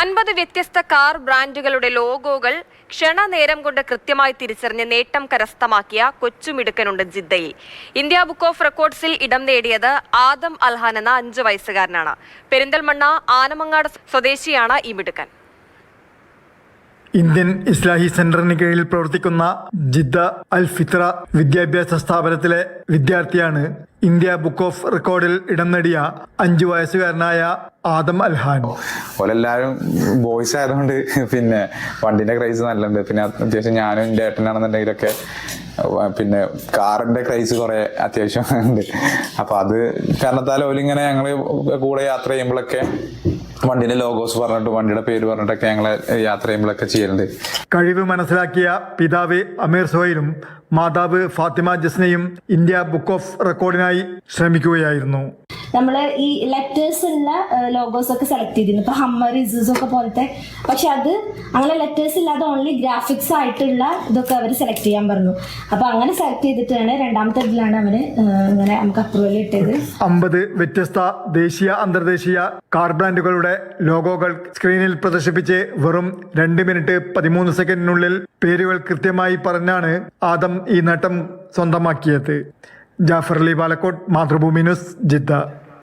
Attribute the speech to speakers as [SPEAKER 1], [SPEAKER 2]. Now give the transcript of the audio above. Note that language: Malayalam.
[SPEAKER 1] 50 വ്യത്യസ്ത കാർ ബ്രാൻഡുകളുടെ ലോഗോകൾ ക്ഷണനേരം കൊണ്ട് കൃത്യമായി തിരിച്ചറിഞ്ഞ് നേട്ടം കരസ്ഥമാക്കിയ കൊച്ചുമിടുക്കനുണ്ട് ജിദ്ദയിൽ. ഇന്ത്യ ബുക്ക് ഓഫ് റെക്കോർഡ്സിൽ ഇടം നേടിയത് ആദം അൽഹാൻ എന്ന 5 വയസ്സുകാരനാണ്. പെരിന്തൽമണ്ണ ആനമങ്ങാട് സ്വദേശിയാണ് ഈ മിടുക്കൻ.
[SPEAKER 2] ഇന്ത്യൻ ഇസ്ലാഹി സെന്ററിന് കീഴിൽ പ്രവർത്തിക്കുന്ന ജിദ്ദ അൽ ഫിത്ര വിദ്യാഭ്യാസ സ്ഥാപനത്തിലെ വിദ്യാർത്ഥിയാണ് ഇന്ത്യ ബുക്ക് ഓഫ് റെക്കോർഡിൽ ഇടം നേടിയ 5 വയസ്സുകാരനായ ആദം അൽഹാൻ.
[SPEAKER 3] ഓലെല്ലാവരും ബോയ്സ് ആയതുകൊണ്ട് പിന്നെ വണ്ടിന്റെ ക്രൈസ് നല്ലുണ്ട്. പിന്നെ അത്യാവശ്യം ഞാനും എൻ്റെ ഏട്ടനാണെന്നുണ്ടെങ്കിലൊക്കെ പിന്നെ കാറിന്റെ ക്രൈസ് കുറെ അത്യാവശ്യം ഉണ്ട്. അപ്പൊ അത് കാരണത്താൽ ഓലിങ്ങനെ ഞങ്ങള് കൂടെ യാത്ര ചെയ്യുമ്പോഴൊക്കെ വണ്ടിന്റെ ലോഗോസ് പറഞ്ഞിട്ട് വണ്ടിയുടെ പേര് പറഞ്ഞിട്ടൊക്കെ ഞങ്ങളെ യാത്ര ചെയ്യുമ്പോഴൊക്കെ ചെയ്യലുണ്ട്.
[SPEAKER 2] കഴിവ് മനസ്സിലാക്കിയ പിതാവ് അമീർ സോയിലും മാതാവ് ഫാത്തിമ ജസ്നയും ഇന്ത്യ ബുക്ക് ഓഫ് റെക്കോർഡിനായി ശ്രമിക്കുകയായിരുന്നു.
[SPEAKER 4] നമ്മൾ ഈ ലെറ്റേഴ്സ് ഉള്ള ലോഗോസ് ഒക്കെ സെലക്ട് ചെയ്തിരുന്നു. ഇപ്പൊ ഹമ്മർ ഇസൂസ് ഒക്കെ പോലത്തെ. പക്ഷെ അത് അങ്ങനെ ലെറ്റേഴ്സ് ഇല്ലാതെ ഓൺലി ഗ്രാഫിക്സ് ആയിട്ടുള്ള ഇതൊക്കെ അവർ സെലക്ട് ചെയ്യാൻ പറഞ്ഞു. അപ്പൊ അങ്ങനെ സെലക്ട് ചെയ്തിട്ടാണ് രണ്ടാമത്തെ ഇതിലാണ് അവര് ഇങ്ങനെ നമുക്ക് അപ്രൂവൽ ഇട്ടത്.
[SPEAKER 2] 50 വ്യത്യസ്ത ദേശീയ അന്തർദേശീയ കാർ ബ്രാൻഡുകളുടെ ലോഗോകൾ സ്ക്രീനിൽ പ്രദർശിപ്പിച്ച് വെറും 2 മിനിറ്റ് 13 സെക്കൻഡിനുള്ളിൽ പേരുകൾ കൃത്യമായി പറഞ്ഞാണ് ആദം ഈ നേട്ടം സ്വന്തമാക്കിയത്. Jafar Ali Palakkode, Mathrubhumi news, Jeddah.